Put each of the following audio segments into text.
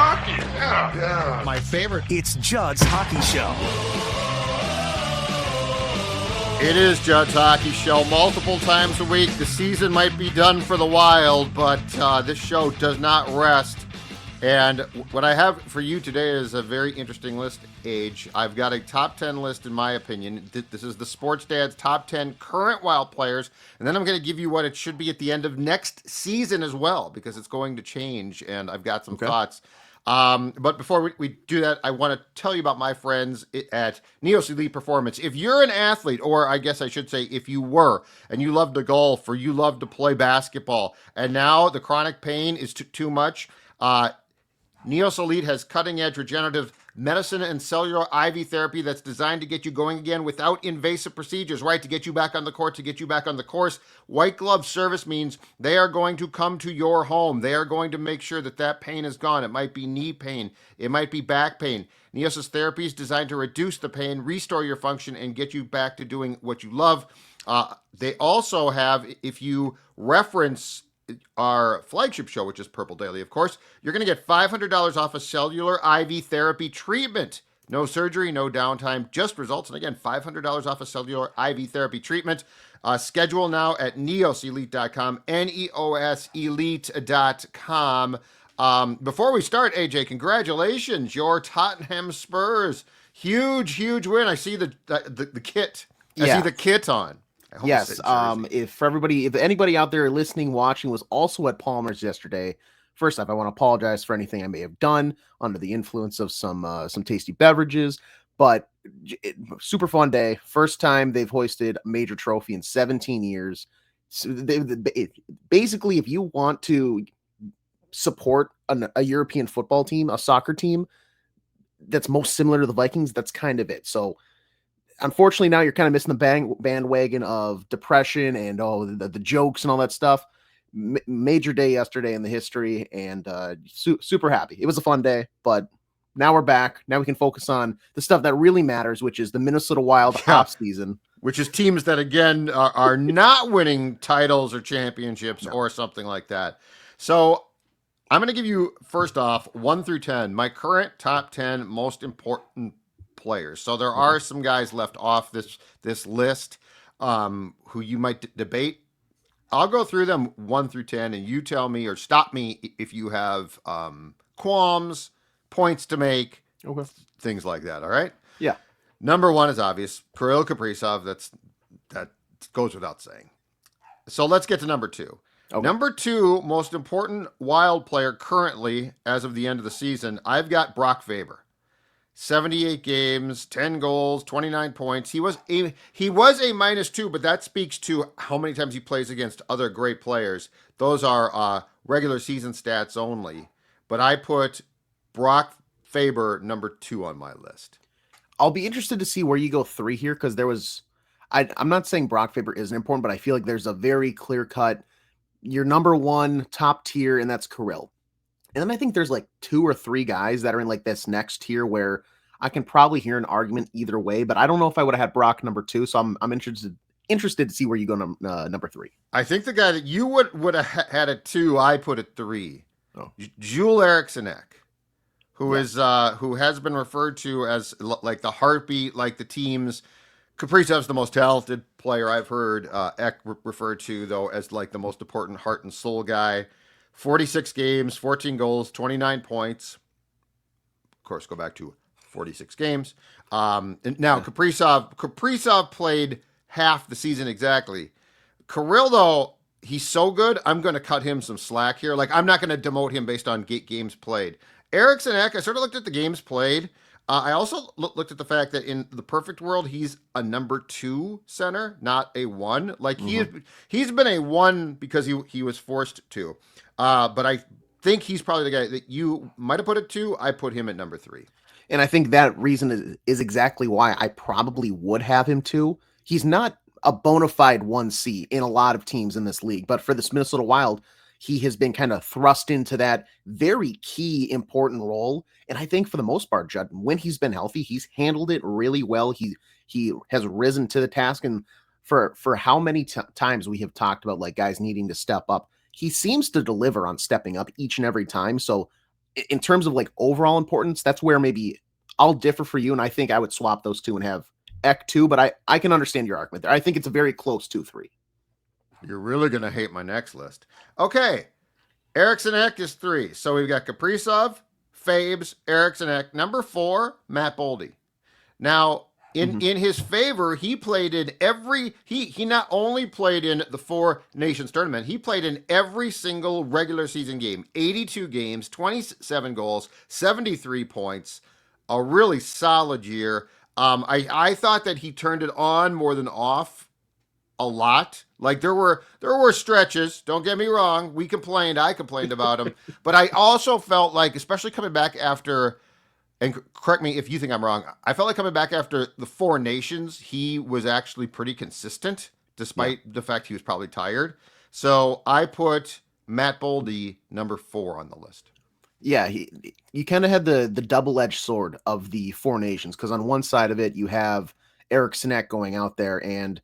hockey. Yeah. My favorite. It's Judd's Hockey Show. It is Judd's Hockey Show multiple times a week. The season might be done for the Wild, but this show does not rest. And what I have for you today is a very interesting list, Age. I've got a top 10 list, in my opinion. This is the Sports Dad's top 10 current Wild players. And then I'm going to give you what it should be at the end of next season as well, because it's going to change, and I've got some thoughts. But before we do that, I want to tell you about my friends at Neos Elite Performance. If you're an athlete, or I guess I should say if you were, and you love to golf or you love to play basketball, and now the chronic pain is too much, Neos Elite has cutting-edge regenerative medicine and cellular IV therapy that's designed to get you going again without invasive procedures, right? To get you back on the court, to get you back on the course. White glove service means they are going to come to your home. They are going to make sure that that pain is gone. It might be knee pain. It might be back pain. Neos' therapy is designed to reduce the pain, restore your function, and get you back to doing what you love. They also have, if you reference our flagship show, which is Purple Daily, of course, you're going to get $500 off a cellular IV therapy treatment. No surgery, no downtime, just results. And again, $500 off a cellular IV therapy treatment. Schedule now at neoselite.com, Neos elite.com. Before we start, AJ, congratulations. Your Tottenham Spurs. Huge win. I see the kit. I see the kit on. Yes. If anybody out there listening, watching was also at Palmer's yesterday, first off, I want to apologize for anything I may have done under the influence of some tasty beverages, but super fun day. First time they've hoisted a major trophy in 17 years. So basically, if you want to support a European football team, a soccer team that's most similar to the Vikings, that's kind of it. So unfortunately, now you're kind of missing the bandwagon of depression and the jokes and all that stuff. Major day yesterday in the history, and super happy. It was a fun day, but now we're back. Now we can focus on the stuff that really matters, which is the Minnesota Wild off season. Which is teams that, again, are not winning titles or championships or something like that. So I'm going to give you, first off, 1 through 10, my current top 10 most important players. So there are some guys left off this list who you might debate. I'll go through them 1 through 10, and you tell me or stop me if you have qualms, points to make, things like that. All right? Yeah. Number 1 is obvious. Kirill Kaprizov. That goes without saying. So let's get to number 2. Okay. Number 2 most important Wild player currently, as of the end of the season, I've got Brock Faber. 78 games, 10 goals, 29 points. He was a -2, but that speaks to how many times he plays against other great players. Those are regular season stats only. But I put Brock Faber number 2 on my list. I'll be interested to see where you go 3 here, because I'm not saying Brock Faber isn't important, but I feel like there's a very clear cut, your number 1 top tier, and that's Kirill. And then I think there's like 2 or 3 guys that are in like this next tier where I can probably hear an argument either way, but I don't know if I would have had Brock number 2. So I'm interested to see where you go number 3. I think the guy that you would have had at 2, I put at 3. Oh. Jules Eriksson, who has been referred to as like the heartbeat, like the team's. Kaprizov's the most talented player I've heard Ek referred to, though, as like the most important heart and soul guy. 46 games, 14 goals, 29 points. Of course, go back to 46 games. And now, Kaprizov played half the season exactly. Kirill, though, he's so good, I'm going to cut him some slack here. Like, I'm not going to demote him based on games played. Eriksson Ek, I sort of looked at the games played. I also looked at the fact that in the perfect world, he's a number 2 center, not a 1. Like, he's been a 1 because he was forced to. But I think he's probably the guy that you might have put at 2. I put him at number 3. And I think that reason is exactly why I probably would have him 2. He's not a bona fide 1C in a lot of teams in this league, but for this Minnesota Wild, he has been kind of thrust into that very key, important role. And I think for the most part, Judd, when he's been healthy, he's handled it really well. He has risen to the task. And for how many times we have talked about like guys needing to step up, he seems to deliver on stepping up each and every time. So in terms of like overall importance, that's where maybe I'll differ for you, and I think I would swap those two and have Eck 2, but I can understand your argument there. I think it's a very close 2-3. You're really going to hate my next list. Okay. Eriksson Ek is 3. So we've got Kaprizov, Fabes, Eriksson Ek. Number 4, Matt Boldy. Now, in his favor, he played in he not only played in the Four Nations tournament, he played in every single regular season game. 82 games, 27 goals, 73 points. A really solid year. I thought that he turned it on more than off a lot. Like there were stretches, don't get me wrong. I complained about him, but I also felt like, especially coming back after, and correct me if you think I'm wrong, I felt like coming back after the Four Nations, he was actually pretty consistent, despite the fact he was probably tired. So I put Matt Boldy number 4 on the list. Yeah, you kind of had the double-edged sword of the Four Nations, because on one side of it, you have Eriksson Ek going out there, and,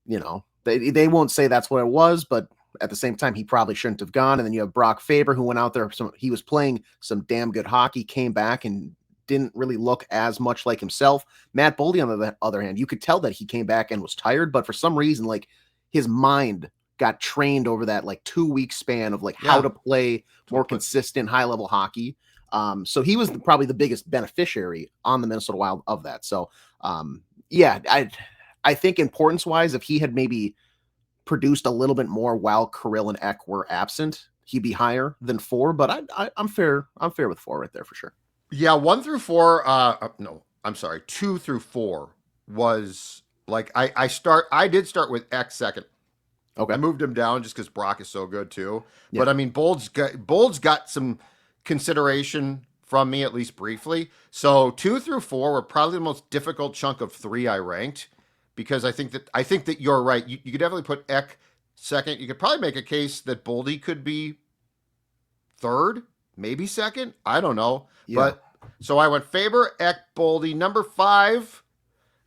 you know, they won't say that's what it was, but at the same time, he probably shouldn't have gone. And then you have Brock Faber, who went out there. He was playing some damn good hockey, came back and didn't really look as much like himself. Matt Boldy, on the other hand, you could tell that he came back and was tired, but for some reason, like, his mind got trained over that like 2-week span of like how to play more consistent high-level hockey. So he was probably the biggest beneficiary on the Minnesota Wild of that. So I think importance-wise, if he had maybe produced a little bit more while Kirill and Ek were absent, he'd be higher than 4. But I'm fair with 4 right there for sure. Yeah, 1 through 4. No, I'm sorry, 2 through 4 was like I did start with Ek second. Okay, I moved him down just because Brock is so good too. Yeah. But I mean, Bold's got some consideration from me, at least briefly. So 2 through 4 were probably the most difficult chunk of 3 I ranked, because I think that you're right. You could definitely put Ek second. You could probably make a case that Boldy could be third, maybe second. I don't know. Yeah. But so I went Faber, Ek, Boldy, number 5.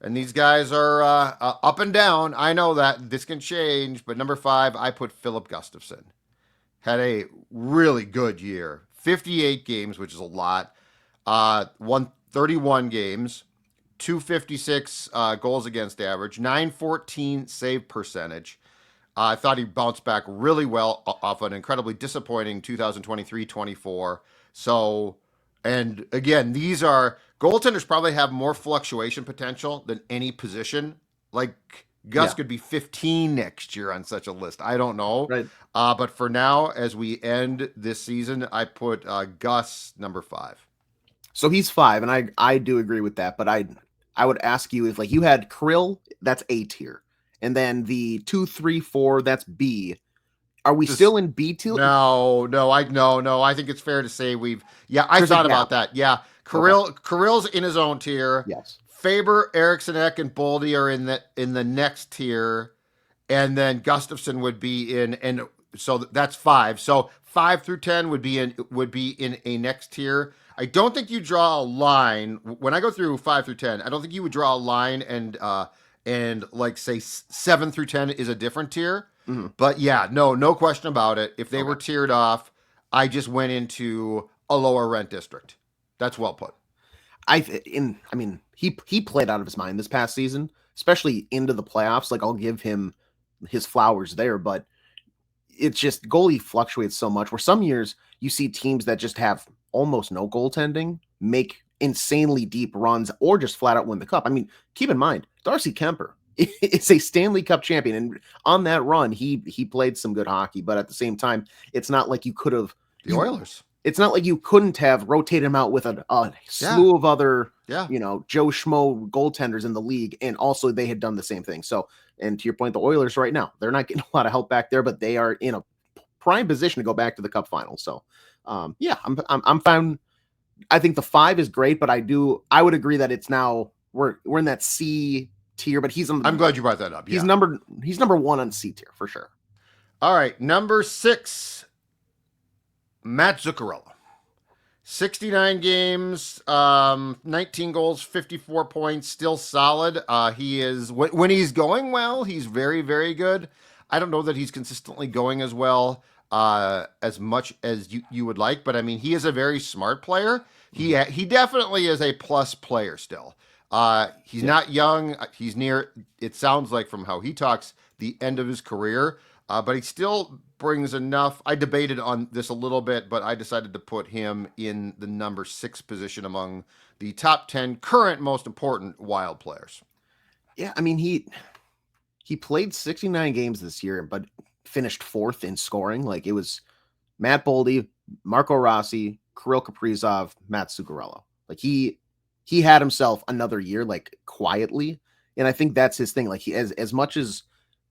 And these guys are up and down. I know that this can change, but number 5, I put Philip Gustafsson. Had a really good year. 58 games, which is a lot. Won 31 games. 256 goals against average. 914 save percentage. I thought he bounced back really well off an incredibly disappointing 2023-24. So, and again, these are... Goaltenders probably have more fluctuation potential than any position. Like Gus could be 15 next year on such a list. I don't know. Right. But for now, as we end this season, I put Gus number 5. So he's 5, and I do agree with that. But I would ask you, if like you had Kirill, that's A tier, and then the 2, 3, 4, that's B. Are we still in B tier? No. I think it's fair to say I thought about that. Yeah. Kirill's in his own tier. Yes. Faber, Eriksson Ek, and Boldy are in the next tier, and then Gustafsson would be in, and so that's 5. So 5 through 10 would be in a next tier. I don't think you draw a line when I go through 5 through 10. I don't think you would draw a line and like say 7 through 10 is a different tier. Mm-hmm. But yeah, no question about it. If they were tiered off, I just went into a lower rent district. That's well put. He played out of his mind this past season, especially into the playoffs. Like, I'll give him his flowers there, but it's just goalie fluctuates so much, where some years you see teams that just have almost no goaltending make insanely deep runs or just flat out win the cup. I mean, keep in mind, Darcy Kemper is a Stanley Cup champion, and on that run, he played some good hockey, but at the same time, it's not like you could have... The Oilers. It's not like you couldn't have rotated him out with a slew of other, Joe Schmo goaltenders in the league, and also they had done the same thing. So, and to your point, the Oilers right now, they're not getting a lot of help back there, but they are in a prime position to go back to the Cup Finals. So, I'm fine. I think the 5 is great, but I would agree that it's now we're in that C tier. But I'm glad you brought that up. He's number 1 on C tier for sure. All right, number 6. Matt Zuccarello, 69 games, 19 goals, 54 points, still solid. He is, when he's going well, he's very, very good. I don't know that he's consistently going as well. as much as you would like, but I mean, he is a very smart player. He definitely is a plus player still. He's not young. He's near, it sounds like from how he talks, the end of his career, but he still brings enough. I debated on this a little bit, but I decided to put him in the number 6 position among the top 10 current most important Wild players. Yeah, I mean, he played 69 games this year, but finished 4th in scoring. Like, it was Matt Boldy, Marco Rossi, Kirill Kaprizov, Matt Zuccarello. Like, he had himself another year, like, quietly. And I think that's his thing. Like, he, as much as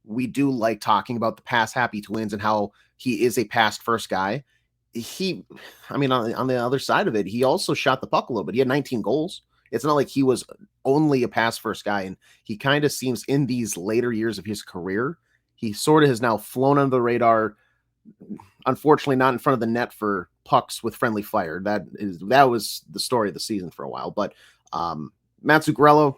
we do like talking about the pass happy Twins and how he is a pass first guy, I mean, on the other side of it, he also shot the puck a little bit. He had 19 goals. It's not like he was only a pass first guy. And he kind of seems in these later years of his career, he sort of has now flown under the radar. Unfortunately, not in front of the net for pucks with friendly fire. That was the story of the season for a while. But Matt Zuccarello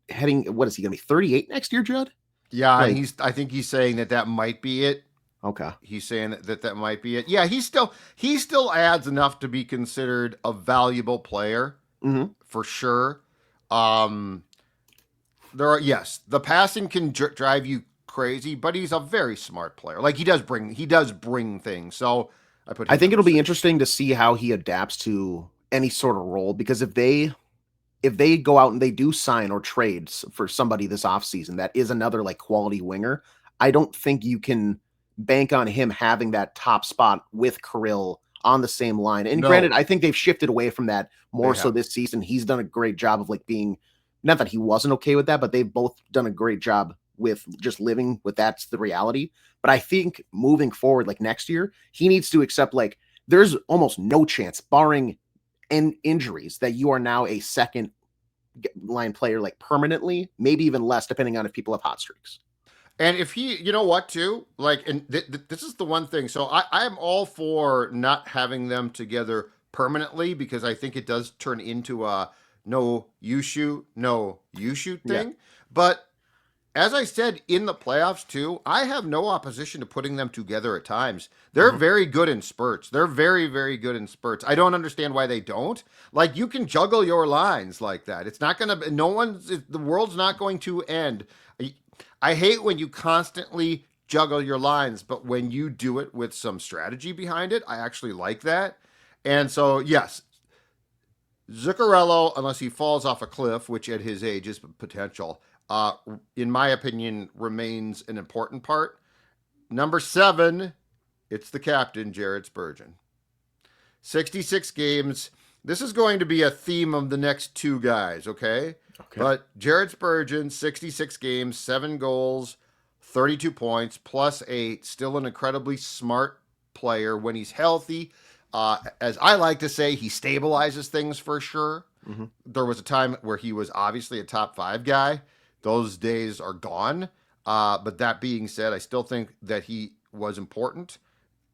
heading, what is he going to be, 38 next year, Judd? Yeah, like, I think he's saying that might be it. Okay. He's saying that might be it. Yeah, he still adds enough to be considered a valuable player, for sure. The passing can drive you crazy, but he's a very smart player. Like, he does bring things. So I think it'll be interesting to see how he adapts to any sort of role, because if they go out and they do sign or trade for somebody this offseason that is another like quality winger, I don't think you can bank on him having that top spot with Kirill on the same line. And granted, I think they've shifted away from that more so this season. He's done a great job of like being, not that he wasn't okay with that, but they've both done a great job with just living with that's the reality. But I think moving forward, like next year, he needs to accept like there's almost no chance, barring injuries, that you are now a second line player like permanently, maybe even less, depending on if people have hot streaks. And if he, you know what, too, like, and this is the one thing. So I am all for not having them together permanently, because I think it does turn into a no you shoot thing. Yeah. But as I said in the playoffs too, I have no opposition to putting them together at times. They're very good in spurts. They're very, very good in spurts. I don't understand why they don't. Like, you can juggle your lines like that. It's not going to, the world's not going to end. I hate when you constantly juggle your lines, but when you do it with some strategy behind it, I actually like that. And so, yes, Zuccarello, unless he falls off a cliff, which at his age is potential, in my opinion, remains an important part. Number 7, it's the captain, Jared Spurgeon. 66 games. This is going to be a theme of the next 2 guys, okay? But Jared Spurgeon, 66 games, 7 goals, 32 points, +8, still an incredibly smart player when he's healthy. As I like to say, he stabilizes things for sure. There was a time where he was obviously a top 5 guy. Those days are gone. But that being said, I still think that he was important.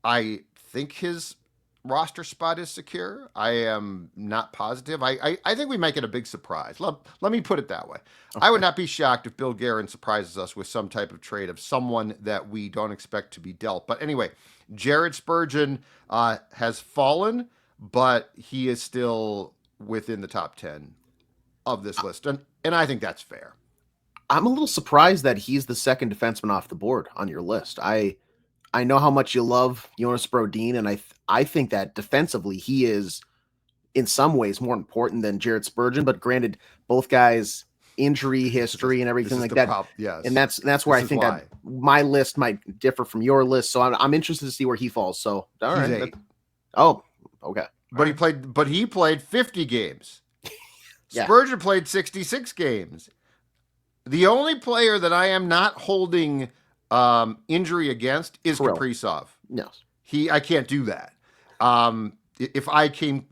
I think his roster spot is secure. I am not positive. I think we might get a big surprise. Let me put it that way. Okay. I would not be shocked if Bill Guerin surprises us with some type of trade of someone that we don't expect to be dealt. But anyway, Jared Spurgeon has fallen, but he is still within the top 10 of this list. And I think that's fair. I'm a little surprised that he's the second defenseman off the board on your list. I know how much you love Jonas Brodin, and I think that defensively he is in some ways more important than Jared Spurgeon. But granted, both guys injury history and everything like that. Yes. And that's where I think that my list might differ from your list. So I'm interested to see where he falls. So all right. Oh, okay. But he played 50 games. Yeah. Spurgeon played 66 games. The only player that I am not holding injury against is Kaprizov. No. I can't do that. If I came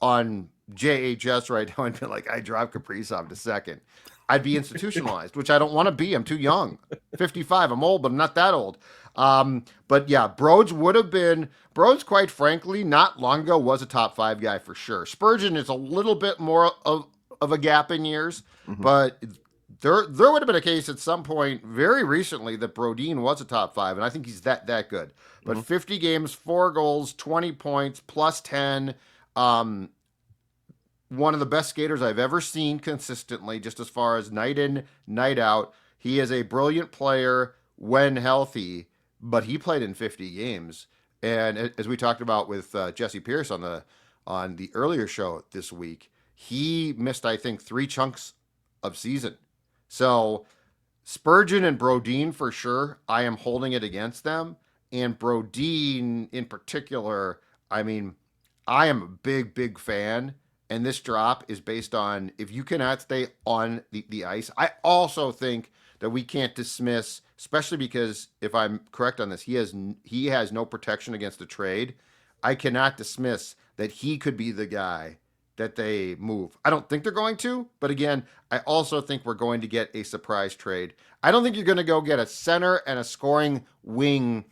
on JHS right now and be like, I drive Kaprizov to second, I'd be institutionalized, which I don't want to be. I'm too young. 55. I'm old, but I'm not that old. But yeah, Broads, quite frankly, not long ago was a top 5 guy for sure. Spurgeon is a little bit more of a gap in years, but There would have been a case at some point very recently that Brodin was a top 5, and I think he's that good. But 50 games, 4 goals, 20 points, plus 10. One of the best skaters I've ever seen consistently, just as far as night in, night out. He is a brilliant player when healthy, but he played in 50 games. And as we talked about with Jesse Pierce on the earlier show this week, he missed, I think, 3 chunks of season. So Spurgeon and Brodin for sure, I am holding it against them. And Brodin in particular, I mean, I am a big fan. And this drop is based on if you cannot stay on the ice. I also think that we can't dismiss, especially because if I'm correct on this, he has no protection against a trade. I cannot dismiss that he could be the guy that they move. I don't think they're going to, but again, I also think we're going to get a surprise trade. I don't think you're going to go get a center and a scoring wing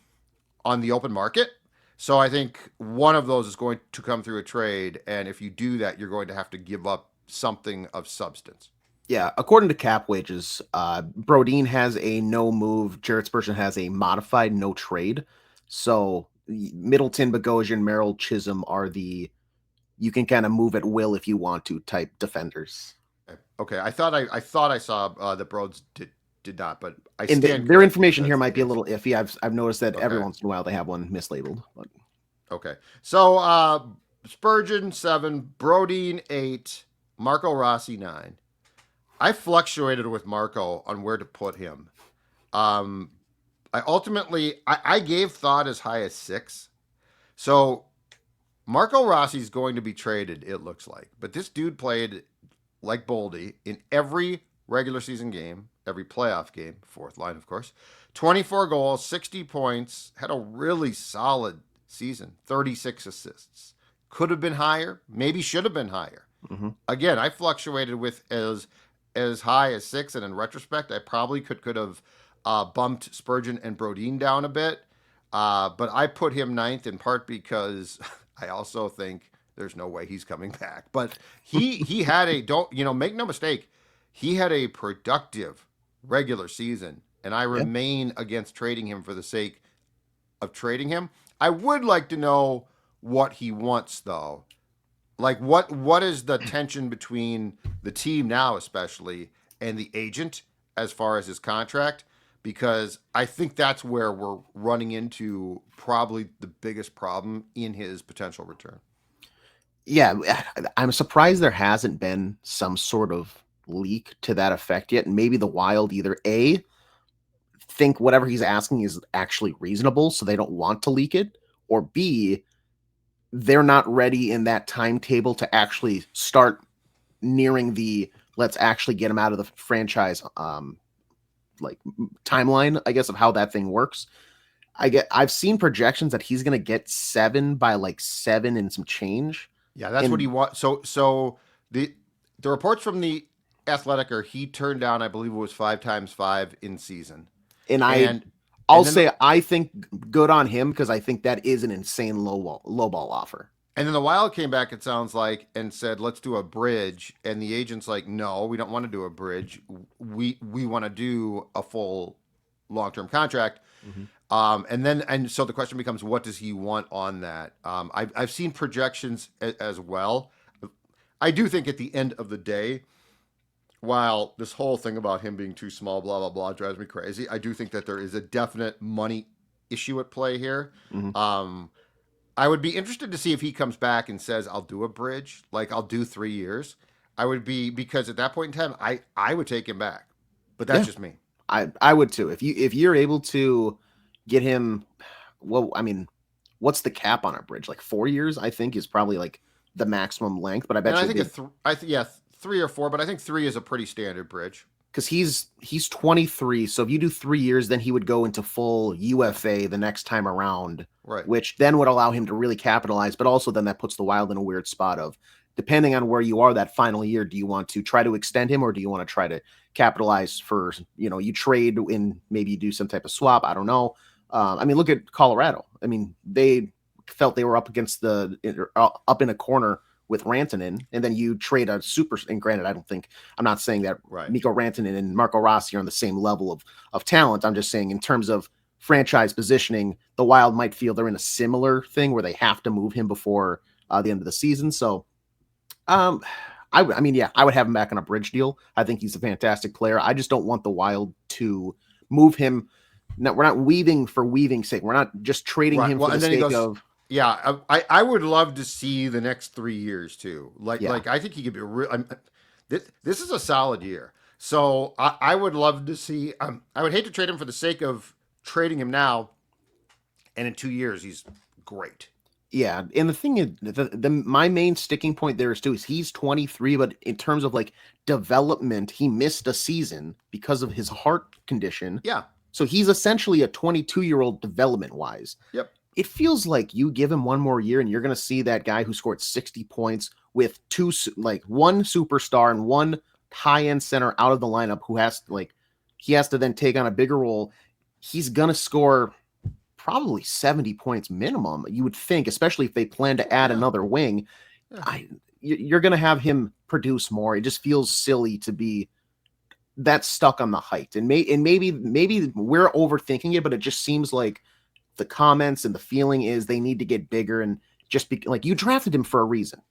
on the open market. So I think one of those is going to come through a trade, and if you do that, you're going to have to give up something of substance. Yeah, according to cap wages, Brodin has a no move. Jared Spurgeon has a modified no trade. So Middleton, Bogosian, Merrill, Chisholm are the you can kind of move at will if you want to type defenders. Okay, I thought I saw the Broads did not, but their information here might be a little iffy. I've noticed that every once in a while they have one mislabeled. But. Okay, so Spurgeon 7, Brodin 8, Marco Rossi 9. I fluctuated with Marco on where to put him. I gave thought as high as 6. So Marco Rossi's going to be traded, it looks like. But this dude played like Boldy in every regular season game, every playoff game, fourth line, of course. 24 goals, 60 points, had a really solid season, 36 assists. Could have been higher, maybe should have been higher. Mm-hmm. Again, I fluctuated with as high as 6, and in retrospect, I probably could have bumped Spurgeon and Brodin down a bit. But I put him 9th in part because I also think there's no way he's coming back. But he had make no mistake, he had a productive regular season, and I remain against trading him for the sake of trading him. I would like to know what he wants, though. Like, what is the tension between the team now, especially, and the agent as far as his contract? Because I think that's where we're running into probably the biggest problem in his potential return. Yeah, I'm surprised there hasn't been some sort of leak to that effect yet. Maybe the Wild either A, think whatever he's asking is actually reasonable, so they don't want to leak it, or B, they're not ready in that timetable to actually start nearing the let's actually get him out of the franchise timeline, I guess, of how that thing works. I've seen projections that he's going to get 7 by 7 and some change. Yeah, that's what he wants. So the reports from the Athletic are he turned down, I believe it was 5 times 5 in season. I'll say I think good on him, because I think that is an insane lowball offer. And then the Wild came back, it sounds like, and said, let's do a bridge. And the agent's like, no, we don't want to do a bridge. We want to do a full long-term contract. Mm-hmm. And so the question becomes, what does he want on that? I've seen projections as well. I do think at the end of the day, while this whole thing about him being too small, blah, blah, blah, drives me crazy, I do think that there is a definite money issue at play here. Mm-hmm. I would be interested to see if he comes back and says, I'll do a bridge, like I'll do 3 years. I would be, because at that point in time, I would take him back. But that's just me. I would too. If you're able to get him, well, I mean, what's the cap on a bridge? 4 years, I think, is probably the maximum length. But I bet I think 3 or 4, but I think 3 is a pretty standard bridge. Because he's 23, so if you do 3 years, then he would go into full UFA the next time around, right? Which then would allow him to really capitalize. But also then that puts the Wild in a weird spot of, depending on where you are that final year, do you want to try to extend him, or do you want to try to capitalize for, you trade and maybe you do some type of swap? I don't know. I mean, look at Colorado. I mean, they felt they were up in a corner with Rantanen, and then you trade a super. And granted, I'm not saying that Right. Mikko Rantanen and Marco Rossi are on the same level of talent. I'm just saying in terms of franchise positioning, the Wild might feel they're in a similar thing where they have to move him before the end of the season. So, I mean, yeah, I would have him back on a bridge deal. I think he's a fantastic player. I just don't want the Wild to move him. No, we're not weaving for weaving's sake. We're not just trading him for the sake of. Yeah, I would love to see the next 3 years too. Like I think he could be real. This is a solid year. So I would love to see. I would hate to trade him for the sake of trading him now, and in 2 years he's great. Yeah, and the thing is, my main sticking point there is too is he's 23, but in terms of like development, he missed a season because of his heart condition. Yeah. So he's essentially a 22-year-old development wise. Yep. It feels like you give him one more year and you're going to see that guy who scored 60 points with one superstar and one high-end center out of the lineup who he has to then take on a bigger role. He's going to score probably 70 points minimum, you would think, especially if they plan to add another wing. Yeah. You're going to have him produce more. It just feels silly to be that stuck on the height. And maybe we're overthinking it, but it just seems like the comments and the feeling is they need to get bigger, and just like you drafted him for a reason,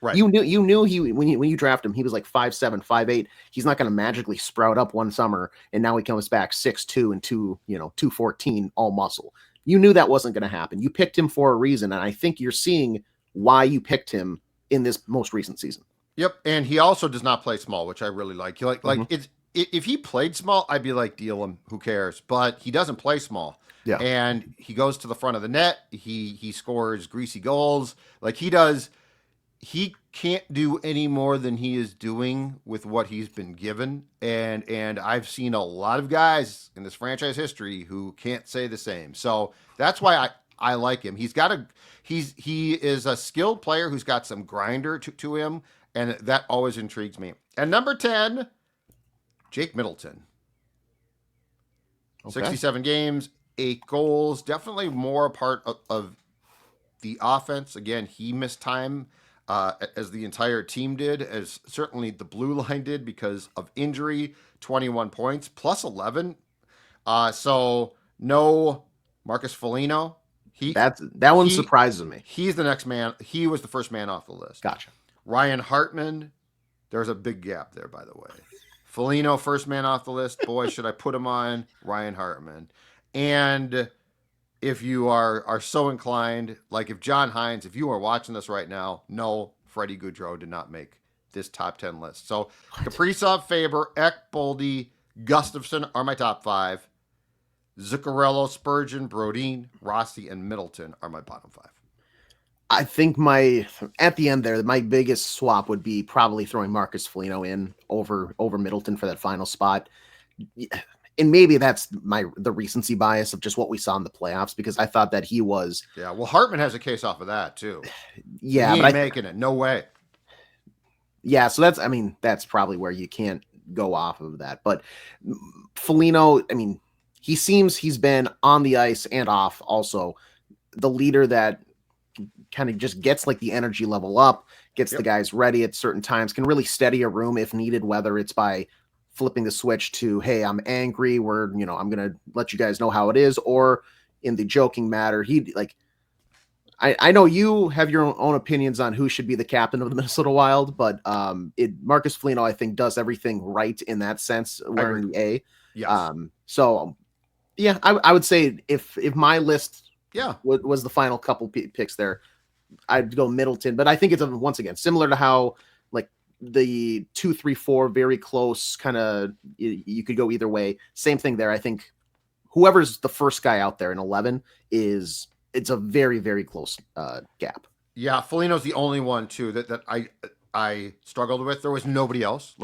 Right. You knew he when you draft him, he was like 5'7", 5'8". He's not going to magically sprout up one summer and now he comes back 6'2" and 214 all muscle. You knew that wasn't going to happen. You picked him for a reason, and I think you're seeing why you picked him in this most recent season. Yep, and he also does not play small, which I really like. It's if he played small, I'd be like, deal him, who cares? But he doesn't play small. Yeah. And he goes to the front of the net. He scores greasy goals. Like he does. He can't do any more than he is doing with what he's been given. And I've seen a lot of guys in this franchise history who can't say the same. So that's why I like him. He is a skilled player who's got some grinder to him, and that always intrigues me. And number 10, Jake Middleton. Okay. 67 games, 8 goals, definitely more a part of the offense. Again, he missed time as the entire team did, as certainly the blue line did because of injury. 21 points, plus 11. So no Marcus Foligno. That one surprises me. He's the next man. He was the first man off the list. Gotcha. Ryan Hartman. There's a big gap there, by the way. Foligno, first man off the list. Boy, should I put him on Ryan Hartman. And if you are so inclined, like if John Hines, if you are watching this right now, no, Freddie Gaudreau did not make this top 10 list. So Kaprizov, Faber, Ek, Boldy, Gustafsson are my top 5. Zuccarello, Spurgeon, Brodin, Rossi, and Middleton are my bottom 5. I think at the end there, my biggest swap would be probably throwing Marcus Foligno in over Middleton for that final spot. And maybe that's the recency bias of just what we saw in the playoffs, because I thought that he was. Yeah, well, Hartman has a case off of that too. Yeah, he ain't making it. No way. Yeah, so that's probably where you can't go off of that. But Foligno, he seems he's been on the ice and off also the leader that kind of just gets like the energy level up, gets the guys ready at certain times, can really steady a room if needed, whether it's by flipping the switch to, hey, I'm angry, I'm going to let you guys know how it is, or in the joking matter, I know you have your own opinions on who should be the captain of the Minnesota Wild, but Marcus Foligno, I think, does everything right in that sense, wearing the A. Yes. So yeah, I would say if my list was the final couple picks there, I'd go Middleton, but I think it's once again similar to how like the 2, 3, 4 very close kind of you could go either way. Same thing there. I think whoever's the first guy out there in 11 it's a very, very close gap. Yeah, Foligno's the only one too that I struggled with. There was nobody else.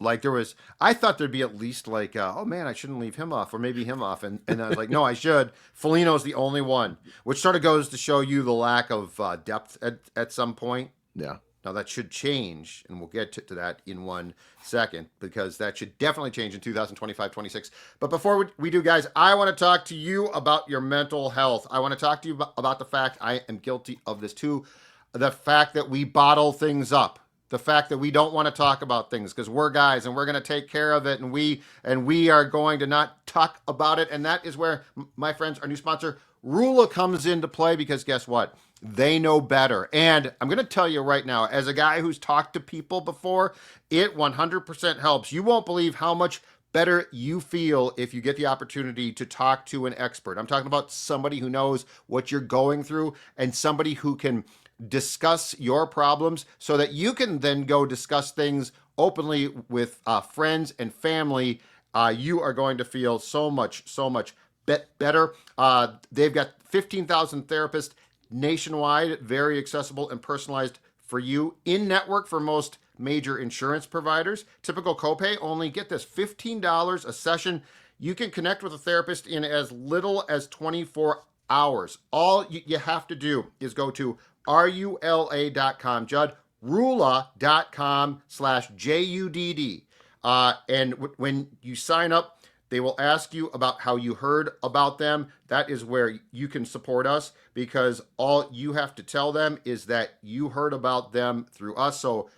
Like there was, I thought there'd be at least like, oh man, I shouldn't leave him off, or maybe him off, and I was like, no, I should. Foligno's the only one, which sort of goes to show you the lack of depth at some point. Yeah. Now that should change, and we'll get to that in 1 second, because that should definitely change in 2025-26. But before we do, guys, I want to talk to you about your mental health. I want to talk to you about the fact I am guilty of this too. the fact that we bottle things up, the fact that we don't want to talk about things because we're guys and we're going to take care of it, and we are going to not talk about it. And that is where, my friends, our new sponsor, Rula, comes into play, because guess what? They know better. And I'm going to tell you right now, as a guy who's talked to people before, it 100% helps. You won't believe how much better you feel if you get the opportunity to talk to an expert. I'm talking about somebody who knows what you're going through, and somebody who can discuss your problems so that you can then go discuss things openly with friends and family. You are going to feel so much better. They've got 15,000 therapists nationwide, very accessible and personalized for you, in network for most major insurance providers. Typical copay, only, get this, $15 a session. You can connect with a therapist in as little as 24 hours. All you have to do is go to rula.com, Judd, rula.com/JUDD. And when you sign up, they will ask you about how you heard about them. That is where you can support us, because all you have to tell them is that you heard about them through us. So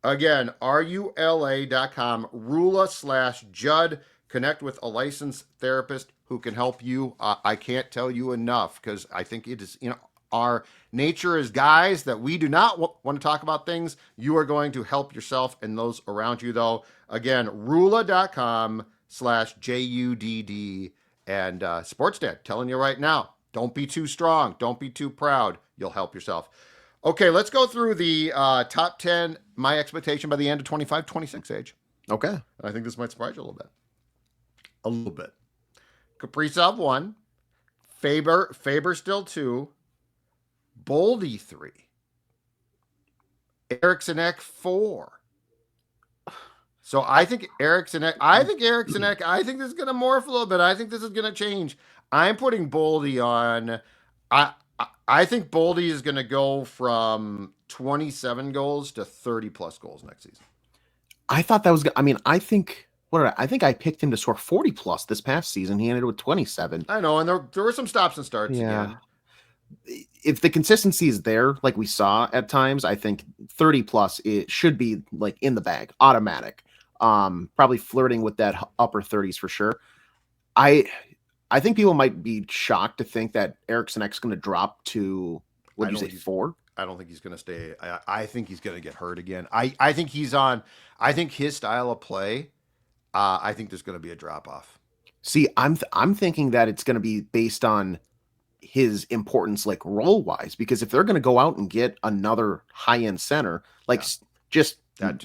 again, rula.com, Rula/Judd. Connect with a licensed therapist who can help you. I can't tell you enough, because I think it is in our nature as guys that we do not want to talk about things. You are going to help yourself and those around you, though. Again, rula.com/JUDD. And Sports Dad telling you right now, don't be too strong. Don't be too proud. You'll help yourself. Okay, let's go through the top 10, my expectation by the end of 25-26 age. Okay. I think this might surprise you a little bit. A little bit. Kaprizov 1. Faber still 2. Boldy 3. Eriksson Ek 4. So I think Eriksson Ek, I think this is going to morph a little bit. I think this is going to change. I'm putting Boldy on. I think Boldy is going to go from 27 goals to 30 plus goals next season. I thought that was, I mean, I think I picked him to score 40 plus this past season. He ended with 27. I know. And there were some stops and starts again. If the consistency is there, like we saw at times, I think 30 plus, it should be like in the bag, automatic. Probably flirting with that upper 30s for sure. I think people might be shocked to think that Eriksson Ek's going to drop to, what did you say, 4? I don't think he's going to stay. I think he's going to get hurt again. I think he's on. I think his style of play. I think there's going to be a drop off. See, I'm thinking that it's going to be based on his importance, like role wise, because if they're going to go out and get another high end center, like just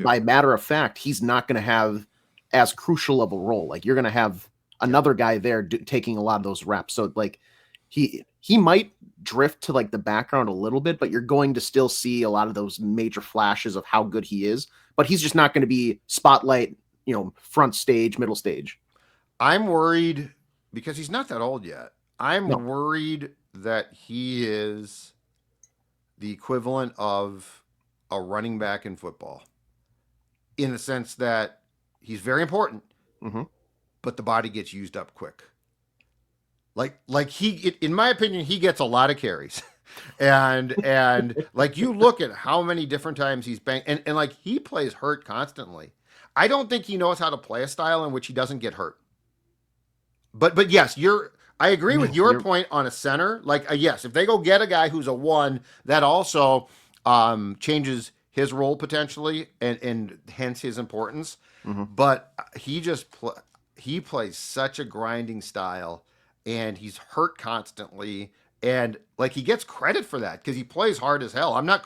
by matter of fact, he's not going to have as crucial of a role. Like you're going to have another guy there taking a lot of those reps. So like he might drift to like the background a little bit, but you're going to still see a lot of those major flashes of how good he is, but he's just not going to be spotlight, front stage, middle stage. I'm worried because he's not that old yet. I'm worried that he is the equivalent of a running back in football, in the sense that he's very important, but the body gets used up quick. Like he, in my opinion, he gets a lot of carries, and like you look at how many different times he's banged, and like he plays hurt constantly. I don't think he knows how to play a style in which he doesn't get hurt. But yes, I agree with your point on a center. Like, yes, if they go get a guy who's a 1, that also changes his role potentially, and hence his importance. But he plays such a grinding style, and he's hurt constantly, and like he gets credit for that because he plays hard as hell. I'm not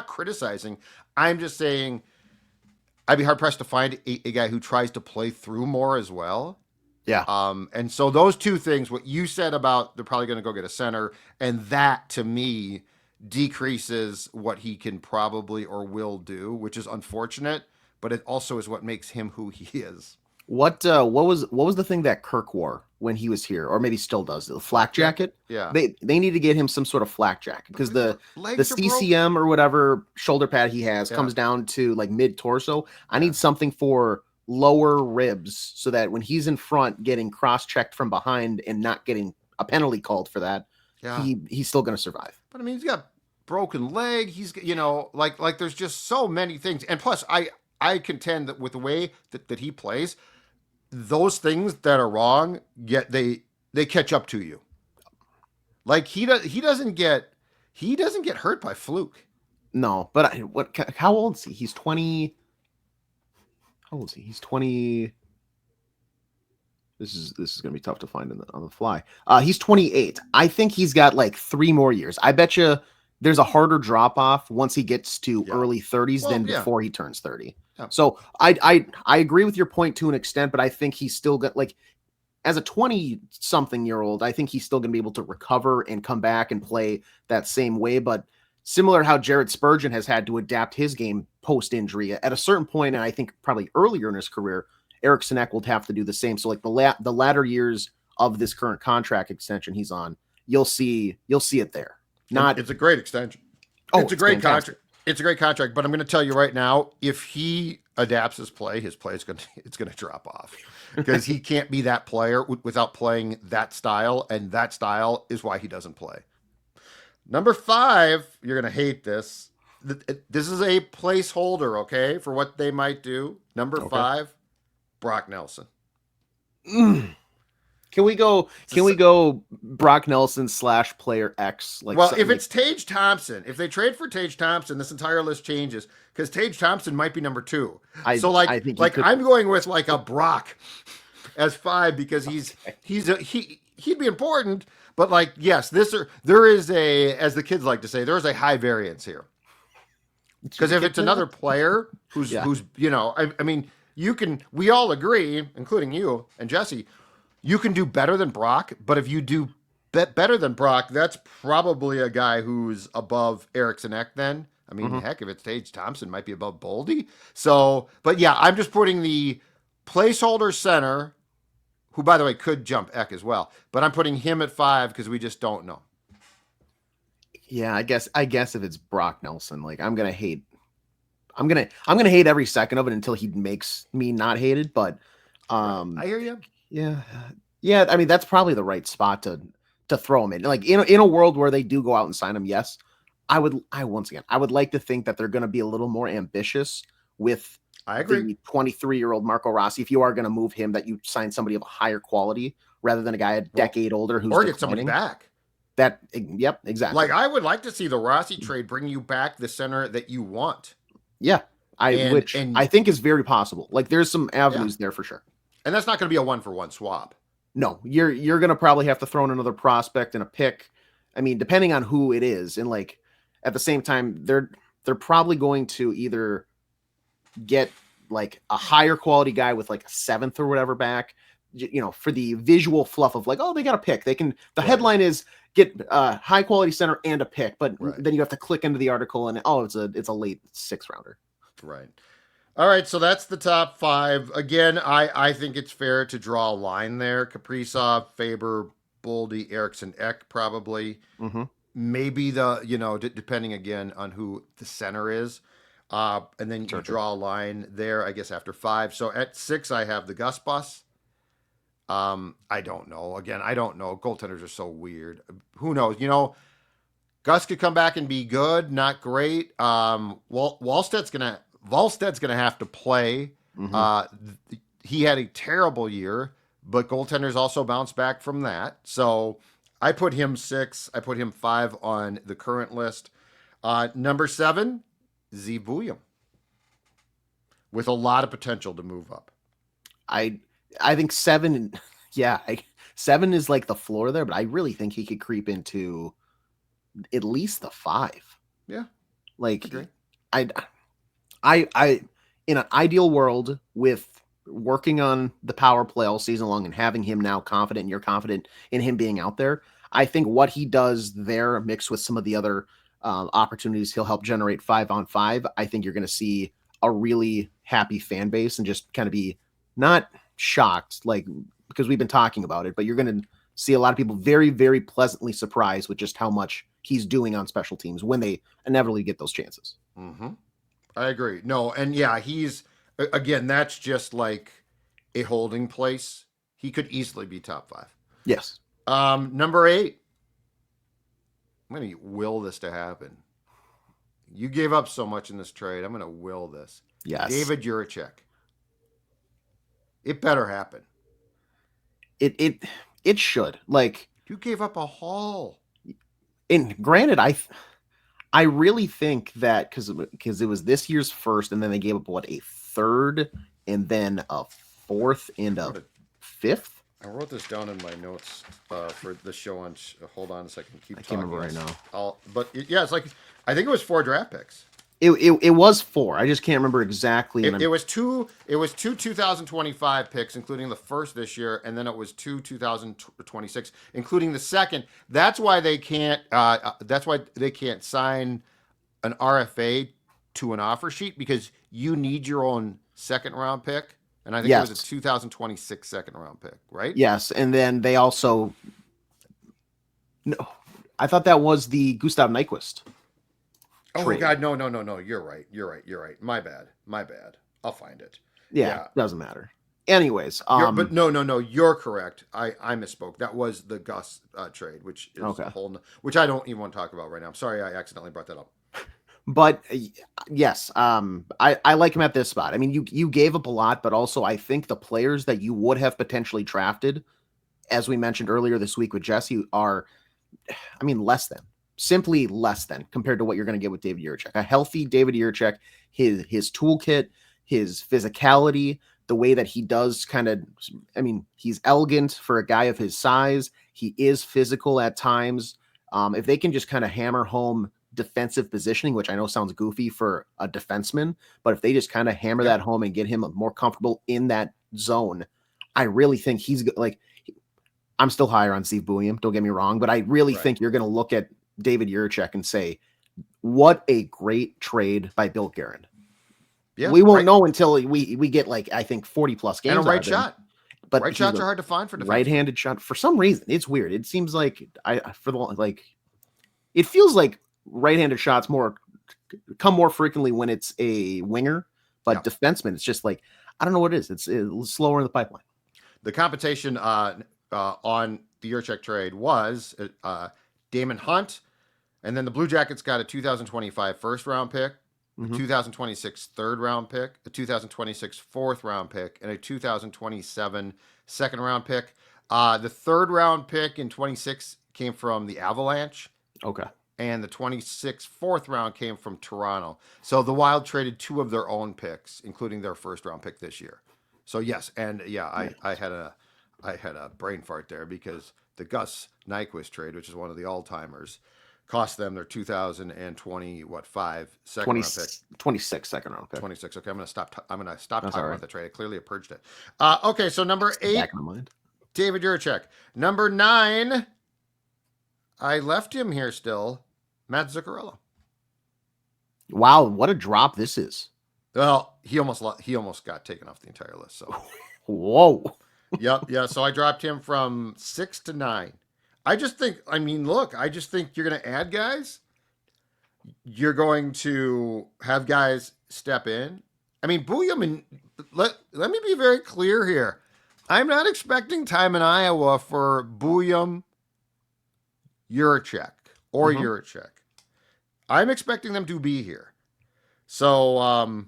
criticizing. I'm just saying I'd be hard pressed to find a guy who tries to play through more as well. Yeah. And so those two things, what you said about they're probably going to go get a center, and that to me decreases what he can probably or will do, which is unfortunate, but it also is what makes him who he is. What was the thing that Kirk wore when he was here, or maybe still does, the flak jacket? Yeah. They need to get him some sort of flak jacket, because the CCM or whatever shoulder pad he has comes down to like mid torso. I need something for lower ribs, so that when he's in front getting cross-checked from behind and not getting a penalty called for that, he's still going to survive. But I mean, he's got broken leg. He's, like there's just so many things. And plus, I contend that with the way that he plays, those things that are wrong, yet they catch up to you. Like he doesn't get hurt by fluke. No, but how old is he? He's 20. How old is he? He's 20. This is going to be tough to find on the fly. He's 28. I think he's got like 3 more years. I bet you there's a harder drop off once he gets to early 30s than before he turns 30. Yeah. So I agree with your point to an extent, but I think he's still got, like, as a 20-something-year-old, I think he's still going to be able to recover and come back and play that same way. But similar to how Jared Spurgeon has had to adapt his game post-injury, at a certain point, and I think probably earlier in his career, Eriksson Ek will have to do the same. So like the latter years of this current contract extension he's on, you'll see it there. It's a great extension. It's a great contract. It's a great contract, but I'm going to tell you right now, if he adapts his play is going to drop off, because he can't be that player without playing that style, and that style is why he doesn't play. Number 5, you're going to hate this. This is a placeholder, okay, for what they might do. Number 5, Brock Nelson. Can we go Brock Nelson / player X? If it's Tage Thompson, if they trade for Tage Thompson, this entire list changes, because Tage Thompson might be number 2. I think I'm going with like a Brock as 5, because he'd be important, but like, yes, there is a, as the kids like to say, there is a high variance here. Because if it's another player who's I mean, we all agree, including you and Jesse, you can do better than Brock, but if you do better than Brock, that's probably a guy who's above Eriksson Ek then. I mean, heck, if it's Tage Thompson, might be above Boldy. So, but yeah, I'm just putting the placeholder center, who, by the way, could jump Ek as well, but I'm putting him at 5 because we just don't know. Yeah, I guess if it's Brock Nelson, like, I'm gonna hate every second of it until he makes me not hate it. But I hear you. Yeah. I mean, that's probably the right spot to throw him in. Like, in a world where they do go out and sign him, yes, I would like to think that they're going to be a little more ambitious with the 23-year-old Marco Rossi. If you are going to move him, that you sign somebody of a higher quality rather than a guy a decade older who's get somebody back. Yep, exactly. Like, I would like to see the Rossi trade bring you back the center that you want. Yeah, which I think is very possible. Like, there's some avenues there for sure. And that's not going to be a 1-for-1 swap. No, you're going to probably have to throw in another prospect and a pick. I mean, depending on who it is, and like at the same time, they're probably going to either get like a higher quality guy with like a 7th or whatever back, for the visual fluff of like, oh, they got a pick. They can. The headline is get a high quality center and a pick, but then you have to click into the article and it's a late 6th rounder. Right. All right, so that's the top 5. Again, I think it's fair to draw a line there. Kaprizov, Faber, Boldy, Eriksson Ek, probably. Mm-hmm. Maybe depending again on who the center is. And then you draw a line there, I guess, after 5. So at 6, I have the Gus Bus. I don't know. Again, I don't know. Goaltenders are so weird. Who knows? Gus could come back and be good, not great. Wallstedt's going to have to play. Mm-hmm. He had a terrible year, but goaltenders also bounced back from that. So I put him 6. I put him 5 on the current list. Number 7, Zeev Buium, with a lot of potential to move up. I think 7. Yeah, 7 is like the floor there, but I really think he could creep into at least the 5. Yeah, like I in an ideal world, with working on the power play all season long and having him now confident, and you're confident in him being out there, I think what he does there, mixed with some of the other opportunities he'll help generate 5-on-5, I think you're going to see a really happy fan base and just kind of be not shocked, like, because we've been talking about it, but you're going to see a lot of people very, very pleasantly surprised with just how much he's doing on special teams when they inevitably get those chances. Mm-hmm. I agree. No, and yeah, he's, again, that's just like a holding place. He could easily be top 5. Yes. Number 8. I'm going to will this to happen. You gave up so much in this trade. I'm going to will this. Yes. David Juracek. It better happen. It should. Like, you gave up a haul. And granted, I really think that because it was this year's first, and then they gave up a third, and then a fourth and a fifth. I wrote this down in my notes for the show on. Hold on a second. I can't remember right now. It's like I think it was 4 draft picks. It was 4. I just can't remember exactly. It was two 2025 picks, including the first this year, and then it was 2 2026, including the second. That's why they can't. That's why they can't sign an RFA to an offer sheet, because you need your own second round pick, and I think it was a 2026 second round pick, right? Yes, and then they also. No, I thought that was the Gustav Nyquist. Oh God, no. You're right. My bad. I'll find it. Yeah. Doesn't matter. Anyways, but no, you're correct. I misspoke. That was the Gus trade, which is a whole, which I don't even want to talk about right now. I'm sorry, I accidentally brought that up. But yes, I like him at this spot. I mean, you gave up a lot, but also I think the players that you would have potentially drafted, as we mentioned earlier this week with Jesse, are, I mean, simply less than compared to what you're going to get with David Juracek. A healthy David Juracek, his toolkit, his physicality, the way that he does he's elegant for a guy of his size. He is physical at times. If they can just kind of hammer home defensive positioning, which I know sounds goofy for a defenseman, but if they just kind of hammer that home and get him more comfortable in that zone, I really think he's like, I'm still higher on Steve Buium, don't get me wrong, but I really think you're going to look at David Juracek and say, what a great trade by Bill Guerin. Yeah, we won't know until we get I think 40 plus games. And a right shot. But right shots are hard to find for defense. Right-handed shot. For some reason, it's weird. It seems like it feels like right-handed shots come more frequently when it's a winger, but defenseman, it's just like, I don't know what it is. It's slower in the pipeline. The compensation on the Juracek trade was Damon Hunt, and then the Blue Jackets got a 2025 first round pick, a 2026 third round pick, a 2026 fourth round pick, and a 2027 second round pick. The third round pick in 26 came from the Avalanche. Okay. And the 26 fourth round came from Toronto. So the Wild traded 2 of their own picks, including their first round pick this year. So yes, and I had a brain fart there, because the Gus Nyquist trade, which is one of the all-timers, cost them their 2025 second round pick. 26 second round pick. 26. Okay, I'm going to stop talking about the trade. I clearly have purged it. Okay, so number 8, back in my mind. David Juracek. Number 9, I left him here still, Matt Zuccarello. Wow, what a drop this is. Well, he almost got taken off the entire list. So, whoa. Yep. Yeah. So I dropped him from 6 to 9. I just think you're going to add guys. You're going to have guys step in. I mean, Buium, and let me be very clear here. I'm not expecting time in Iowa for Buium, Juracek, or Juracek. I'm expecting them to be here. So,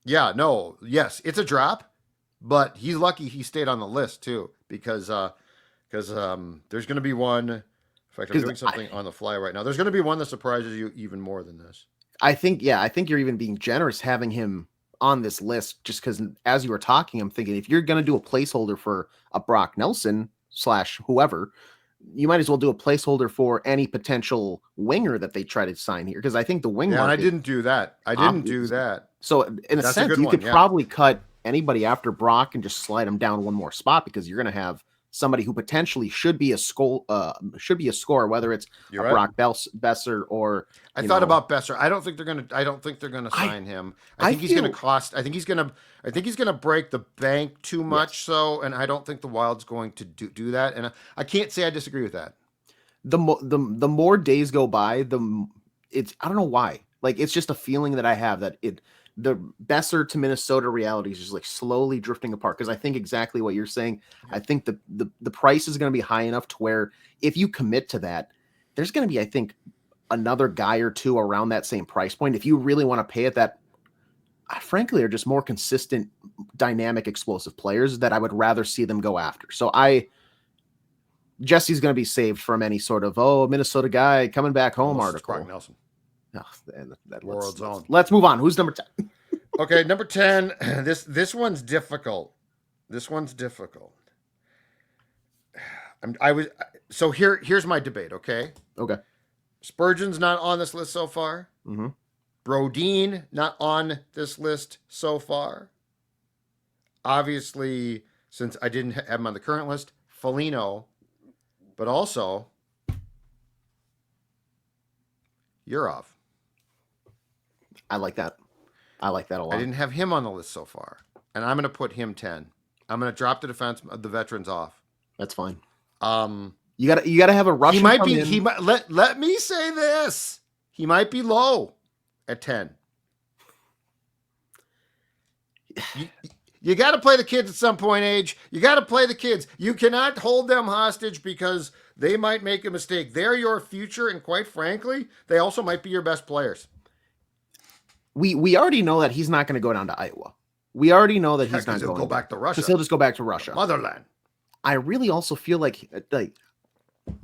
yes, it's a drop. But he's lucky he stayed on the list too, because there's going to be one. In fact, I'm doing something on the fly right now. There's going to be one that surprises you even more than this. I think you're even being generous having him on this list, just because as you were talking, I'm thinking if you're going to do a placeholder for a Brock Nelson / whoever, you might as well do a placeholder for any potential winger that they try to sign here, because I think the wing market. I didn't do that. So in a sense, you could probably cut anybody after Brock and just slide him down one more spot, because you're going to have somebody who potentially should be a scorer, whether it's Brock Besser or. I thought about Besser. I don't think they're going to sign him. I think he's going to cost. I think he's going to break the bank too much. Yes. And I don't think the Wild's going to do that. And I can't say I disagree with that. The more days go by, I don't know why. It's just a feeling that I have that the Besser to Minnesota reality is just slowly drifting apart, because I think exactly what you're saying. I think the price is going to be high enough to where if you commit to that, there's going to be, I think, another guy or two around that same price point, if you really want to pay it, that frankly are just more consistent, dynamic, explosive players that I would rather see them go after. So Jesse's going to be saved from any sort of, Minnesota guy coming back home article. Brock Nelson. Let's move on. Who's number 10? Okay, number 10. This one's difficult. Here's my debate, okay? Okay. Spurgeon's not on this list so far. Mm-hmm. Brodeen not on this list so far. Obviously, since I didn't have him on the current list, Foligno, but also Yurov. I like that a lot. I didn't have him on the list so far, and I'm going to put him 10. I'm going to drop the defense of the veterans off. That's fine. You got to have a Russian. He might let me say this. He might be low at 10. You got to play the kids at some point, Age. You got to play the kids. You cannot hold them hostage because they might make a mistake. They're your future, and quite frankly, they also might be your best players. We already know that he's not going to go down to Iowa. We already know that he's not going to go back to Russia. Because he'll just go back to Russia. Motherland. I really also feel like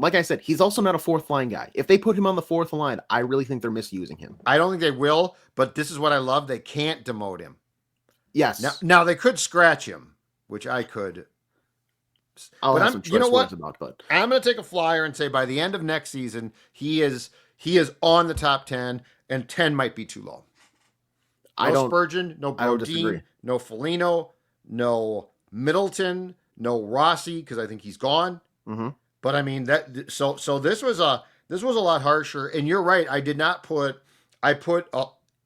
I said, he's also not a fourth line guy. If they put him on the fourth line, I really think they're misusing him. I don't think they will, but this is what I love. They can't demote him. Yes. Now they could scratch him, which I could. I'll have some choice words about, but I'm going to take a flyer and say by the end of next season, he is on the top 10, and 10 might be too low. No Spurgeon, no Brodeen, no Foligno, no Middleton, no Rossi, because I think he's gone. Mm-hmm. But I mean so this was a lot harsher. And you're right. I put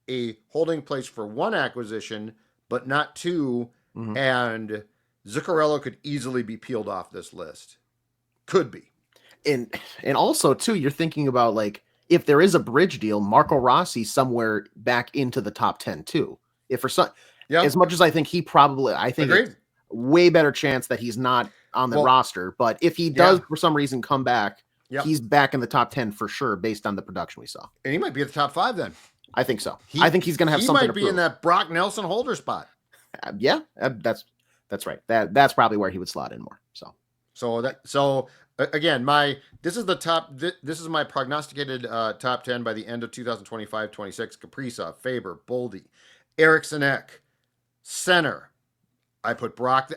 a holding place for one acquisition, but not two. Mm-hmm. And Zuccarello could easily be peeled off this list. Could be. And also too, you're thinking about like, if there is a bridge deal, Marco Rossi somewhere back into the top 10 too. If for some, as much as I think it's way better chance that he's not on the roster. But if he does for some reason come back, he's back in the top 10 for sure, based on the production we saw. And he might be at the top 5 then. I think so. I think he's going to have something to prove. He might be in that Brock Nelson holder spot. That's right. That's probably where he would slot in more. So again, this is my prognosticated top 10 by the end of 2025-26. Kaprizov, Faber, Boldy, Eriksson Ek, center. I put Brock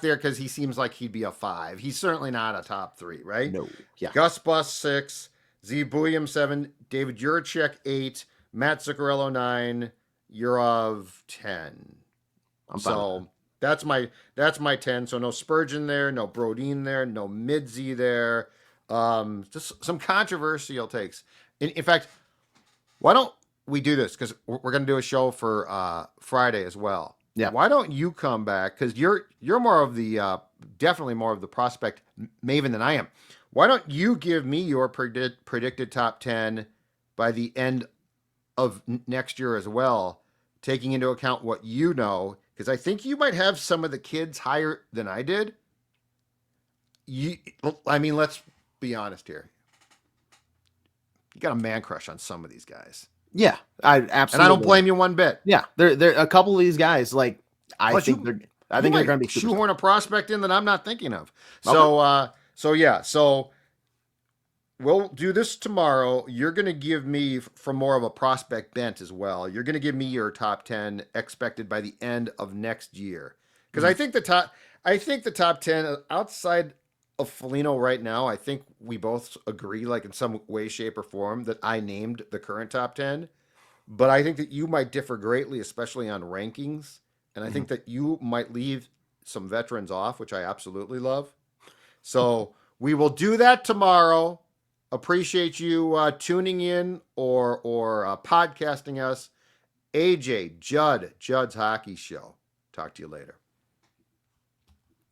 there because he seems like he'd be a 5. He's certainly not a top 3, right? No. Yeah. Gus Bus 6, Z Buium 7, David Juracek 8, Matt Zuccarello 9, Yurov 10. That's my 10. So no Spurgeon there, no Brodeen there, no Midzi there. Just some controversial takes. In fact, why don't we do this? Because we're going to do a show for Friday as well. Yeah. Why don't you come back? Because you're more of the definitely more of the prospect maven than I am. Why don't you give me your predicted top 10 by the end of next year as well, taking into account what you know? Because I think you might have some of the kids higher than I did. Let's be honest here. You got a man crush on some of these guys. Yeah, I absolutely. And I don't blame you one bit. Yeah, there a couple of these guys. Like I think they're going to be shoehorn a prospect in that I'm not thinking of. Okay. So we'll do this tomorrow. You're going to give me from more of a prospect bent as well. You're going to give me your top 10 expected by the end of next year. Because I think the top 10 outside of Foligno right now, I think we both agree, like in some way, shape, or form, that I named the current top 10. But I think that you might differ greatly, especially on rankings. And I think that you might leave some veterans off, which I absolutely love. So we will do that tomorrow. Appreciate you tuning in or podcasting us. AJ, Judd's Hockey Show. Talk to you later.